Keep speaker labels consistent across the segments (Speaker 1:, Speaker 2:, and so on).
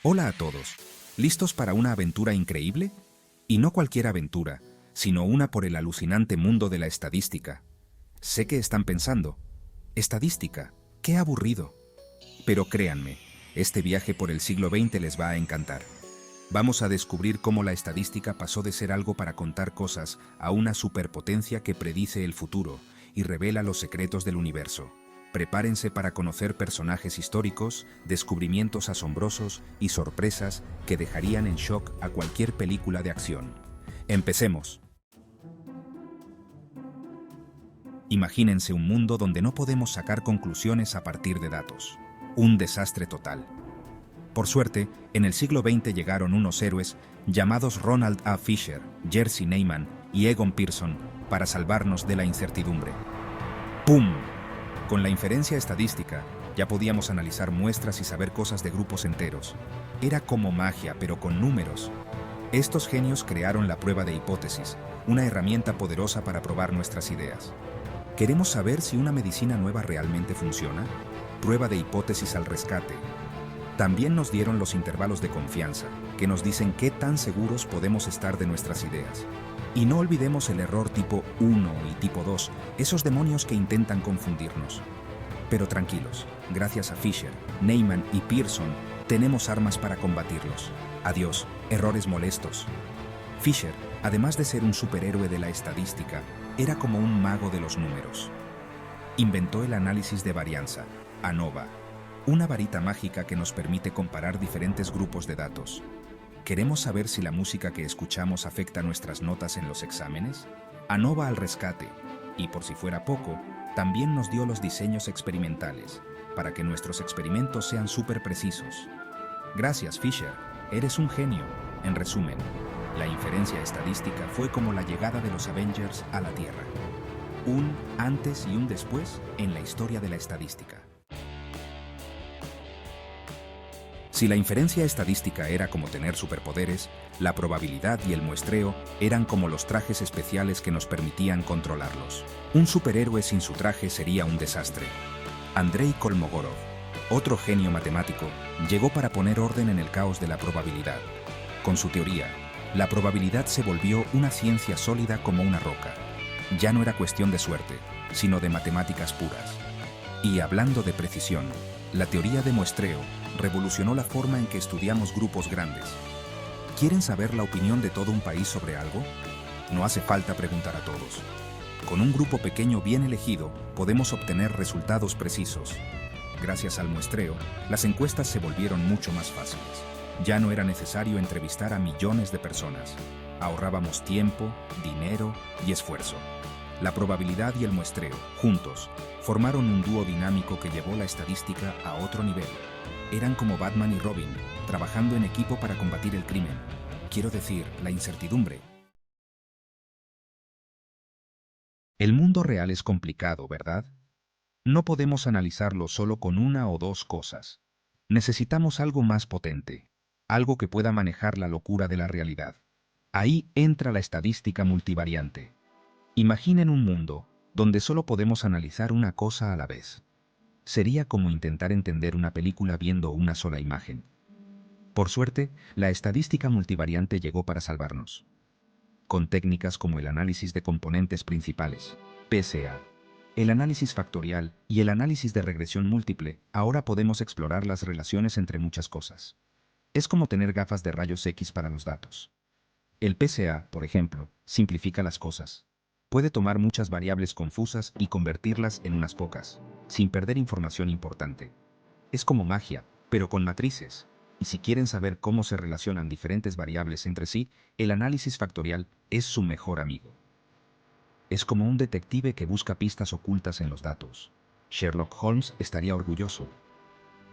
Speaker 1: Hola a todos. ¿Listos para una aventura increíble? Y no cualquier aventura, sino una por el alucinante mundo de la estadística. Sé que están pensando, ¿estadística? ¡Qué aburrido! Pero créanme, este viaje por el siglo XX les va a encantar. Vamos a descubrir cómo la estadística pasó de ser algo para contar cosas a una superpotencia que predice el futuro y revela los secretos del universo. Prepárense para conocer personajes históricos, descubrimientos asombrosos y sorpresas que dejarían en shock a cualquier película de acción. ¡Empecemos! Imagínense un mundo donde no podemos sacar conclusiones a partir de datos. Un desastre total. Por suerte, en el siglo XX llegaron unos héroes llamados Ronald A. Fisher, Jerzy Neyman y Egon Pearson para salvarnos de la incertidumbre. ¡Pum! Con la inferencia estadística, ya podíamos analizar muestras y saber cosas de grupos enteros. Era como magia, pero con números. Estos genios crearon la prueba de hipótesis, una herramienta poderosa para probar nuestras ideas. ¿Queremos saber si una medicina nueva realmente funciona? Prueba de hipótesis al rescate. También nos dieron los intervalos de confianza, que nos dicen qué tan seguros podemos estar de nuestras ideas. Y no olvidemos el error tipo 1 y tipo 2, esos demonios que intentan confundirnos. Pero tranquilos, gracias a Fisher, Neyman y Pearson, tenemos armas para combatirlos. Adiós, errores molestos. Fisher, además de ser un superhéroe de la estadística, era como un mago de los números. Inventó el análisis de varianza, ANOVA, una varita mágica que nos permite comparar diferentes grupos de datos. ¿Queremos saber si la música que escuchamos afecta nuestras notas en los exámenes? ANOVA al rescate, y por si fuera poco, también nos dio los diseños experimentales, para que nuestros experimentos sean súper precisos. Gracias, Fisher, eres un genio. En resumen, la inferencia estadística fue como la llegada de los Avengers a la Tierra. Un antes y un después en la historia de la estadística. Si la inferencia estadística era como tener superpoderes, la probabilidad y el muestreo eran como los trajes especiales que nos permitían controlarlos. Un superhéroe sin su traje sería un desastre. Andrei Kolmogorov, otro genio matemático, llegó para poner orden en el caos de la probabilidad. Con su teoría, la probabilidad se volvió una ciencia sólida como una roca. Ya no era cuestión de suerte, sino de matemáticas puras. Y hablando de precisión, la teoría de muestreo revolucionó la forma en que estudiamos grupos grandes. ¿Quieren saber la opinión de todo un país sobre algo? No hace falta preguntar a todos. Con un grupo pequeño bien elegido, podemos obtener resultados precisos. Gracias al muestreo, las encuestas se volvieron mucho más fáciles. Ya no era necesario entrevistar a millones de personas. Ahorrábamos tiempo, dinero y esfuerzo. La probabilidad y el muestreo, juntos, formaron un dúo dinámico que llevó la estadística a otro nivel. Eran como Batman y Robin, trabajando en equipo para combatir el crimen. Quiero decir, la incertidumbre. El mundo real es complicado, ¿verdad? No podemos analizarlo solo con una o dos cosas. Necesitamos algo más potente, algo que pueda manejar la locura de la realidad. Ahí entra la estadística multivariante. Imaginen un mundo donde solo podemos analizar una cosa a la vez. Sería como intentar entender una película viendo una sola imagen. Por suerte, la estadística multivariante llegó para salvarnos. Con técnicas como el análisis de componentes principales, PSA, el análisis factorial y el análisis de regresión múltiple, ahora podemos explorar las relaciones entre muchas cosas. Es como tener gafas de rayos X para los datos. El PSA, por ejemplo, simplifica las cosas. Puede tomar muchas variables confusas y convertirlas en unas pocas, sin perder información importante. Es como magia, pero con matrices. Y si quieren saber cómo se relacionan diferentes variables entre sí, el análisis factorial es su mejor amigo. Es como un detective que busca pistas ocultas en los datos. Sherlock Holmes estaría orgulloso.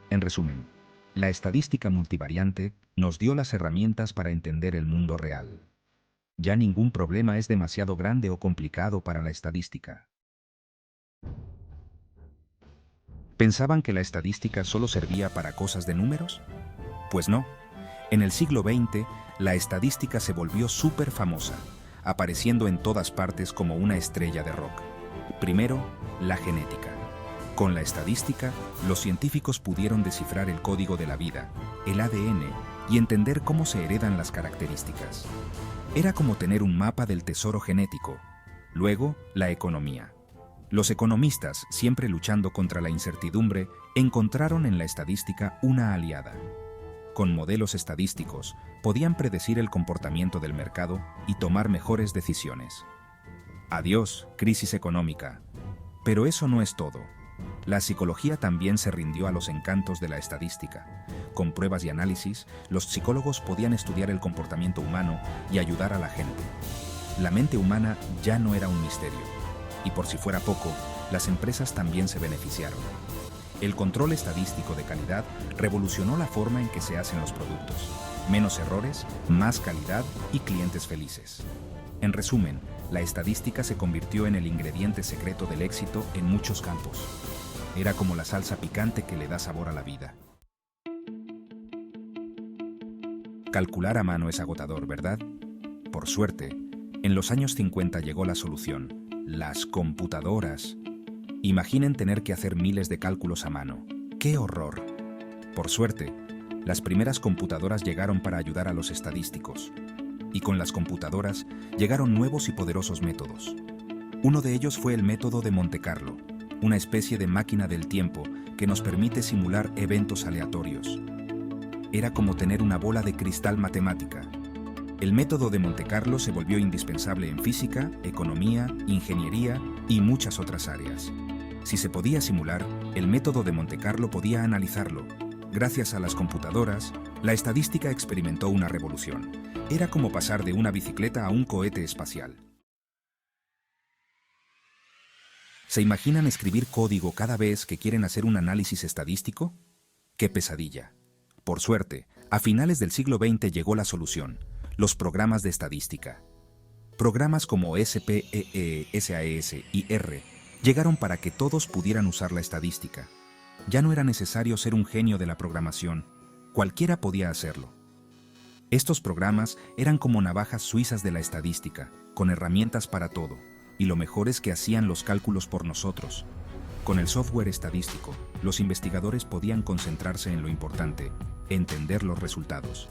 Speaker 1: En resumen, la estadística multivariante nos dio las herramientas para entender el mundo real. Ya ningún problema es demasiado grande o complicado para la estadística. ¿Pensaban que la estadística solo servía para cosas de números? Pues no. En el siglo XX, la estadística se volvió súper famosa, apareciendo en todas partes como una estrella de rock. Primero, la genética. Con la estadística, los científicos pudieron descifrar el código de la vida, el ADN, y entender cómo se heredan las características. Era como tener un mapa del tesoro genético. Luego, la economía. Los economistas, siempre luchando contra la incertidumbre, encontraron en la estadística una aliada. Con modelos estadísticos, podían predecir el comportamiento del mercado y tomar mejores decisiones. Adiós, crisis económica. Pero eso no es todo. La psicología también se rindió a los encantos de la estadística. Con pruebas y análisis, los psicólogos podían estudiar el comportamiento humano y ayudar a la gente. La mente humana ya no era un misterio. Y por si fuera poco, las empresas también se beneficiaron. El control estadístico de calidad revolucionó la forma en que se hacen los productos. Menos errores, más calidad y clientes felices. En resumen, la estadística se convirtió en el ingrediente secreto del éxito en muchos campos. Era como la salsa picante que le da sabor a la vida. Calcular a mano es agotador, ¿verdad? Por suerte, en los años 50 llegó la solución: las computadoras. Imaginen tener que hacer miles de cálculos a mano. ¡Qué horror! Por suerte, las primeras computadoras llegaron para ayudar a los estadísticos. Y con las computadoras llegaron nuevos y poderosos métodos. Uno de ellos fue el método de Monte Carlo, una especie de máquina del tiempo que nos permite simular eventos aleatorios. Era como tener una bola de cristal matemática. El método de Monte Carlo se volvió indispensable en física, economía, ingeniería y muchas otras áreas. Si se podía simular, el método de Monte Carlo podía analizarlo. Gracias a las computadoras, la estadística experimentó una revolución. Era como pasar de una bicicleta a un cohete espacial. ¿Se imaginan escribir código cada vez que quieren hacer un análisis estadístico? ¡Qué pesadilla! Por suerte, a finales del siglo XX llegó la solución: los programas de estadística. Programas como SPEE, SAS y R llegaron para que todos pudieran usar la estadística. Ya no era necesario ser un genio de la programación, cualquiera podía hacerlo. Estos programas eran como navajas suizas de la estadística, con herramientas para todo, y lo mejor es que hacían los cálculos por nosotros. Con el software estadístico, los investigadores podían concentrarse en lo importante: entender los resultados.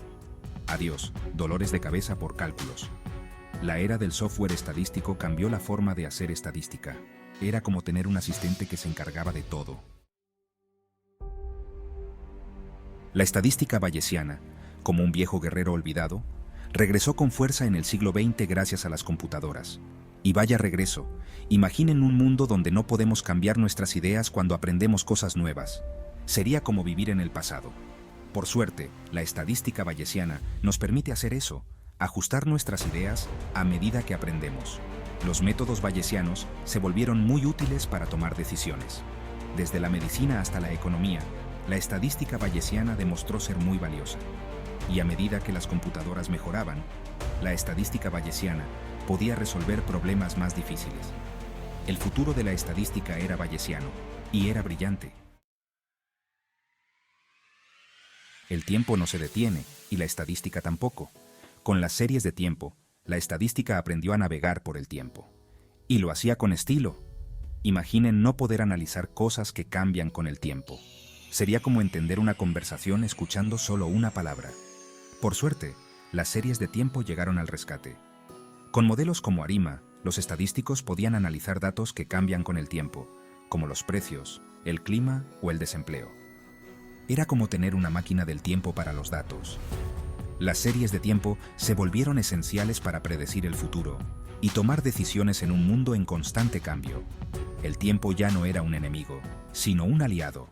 Speaker 1: Adiós, dolores de cabeza por cálculos. La era del software estadístico cambió la forma de hacer estadística. Era como tener un asistente que se encargaba de todo. La estadística bayesiana, como un viejo guerrero olvidado, regresó con fuerza en el siglo XX gracias a las computadoras. Y vaya regreso. Imaginen un mundo donde no podemos cambiar nuestras ideas cuando aprendemos cosas nuevas. Sería como vivir en el pasado. Por suerte, la estadística bayesiana nos permite hacer eso: ajustar nuestras ideas a medida que aprendemos. Los métodos bayesianos se volvieron muy útiles para tomar decisiones. Desde la medicina hasta la economía, la estadística bayesiana demostró ser muy valiosa. Y a medida que las computadoras mejoraban, la estadística bayesiana podía resolver problemas más difíciles. El futuro de la estadística era bayesiano, y era brillante. El tiempo no se detiene, y la estadística tampoco. Con las series de tiempo, la estadística aprendió a navegar por el tiempo. Y lo hacía con estilo. Imaginen no poder analizar cosas que cambian con el tiempo. Sería como entender una conversación escuchando solo una palabra. Por suerte, las series de tiempo llegaron al rescate. Con modelos como ARIMA, los estadísticos podían analizar datos que cambian con el tiempo, como los precios, el clima o el desempleo. Era como tener una máquina del tiempo para los datos. Las series de tiempo se volvieron esenciales para predecir el futuro y tomar decisiones en un mundo en constante cambio. El tiempo ya no era un enemigo, sino un aliado.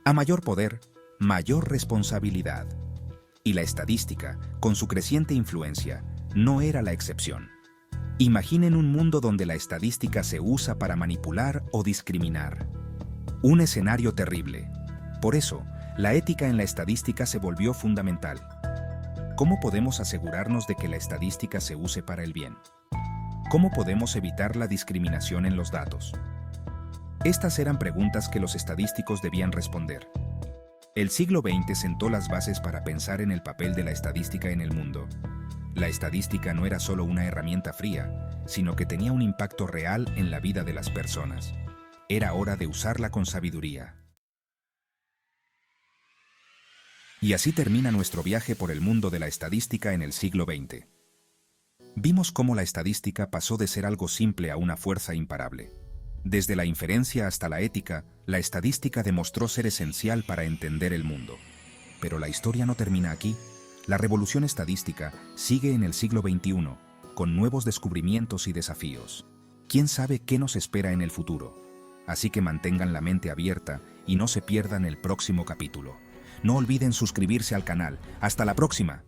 Speaker 1: A mayor poder, mayor responsabilidad. Y la estadística, con su creciente influencia, no era la excepción. Imaginen un mundo donde la estadística se usa para manipular o discriminar. Un escenario terrible. Por eso, la ética en la estadística se volvió fundamental. ¿Cómo podemos asegurarnos de que la estadística se use para el bien? ¿Cómo podemos evitar la discriminación en los datos? Estas eran preguntas que los estadísticos debían responder. El siglo XX sentó las bases para pensar en el papel de la estadística en el mundo. La estadística no era solo una herramienta fría, sino que tenía un impacto real en la vida de las personas. Era hora de usarla con sabiduría. Y así termina nuestro viaje por el mundo de la estadística en el siglo XX. Vimos cómo la estadística pasó de ser algo simple a una fuerza imparable. Desde la inferencia hasta la ética, la estadística demostró ser esencial para entender el mundo. Pero la historia no termina aquí. La revolución estadística sigue en el siglo XXI, con nuevos descubrimientos y desafíos. ¿Quién sabe qué nos espera en el futuro? Así que mantengan la mente abierta y no se pierdan el próximo capítulo. No olviden suscribirse al canal. ¡Hasta la próxima!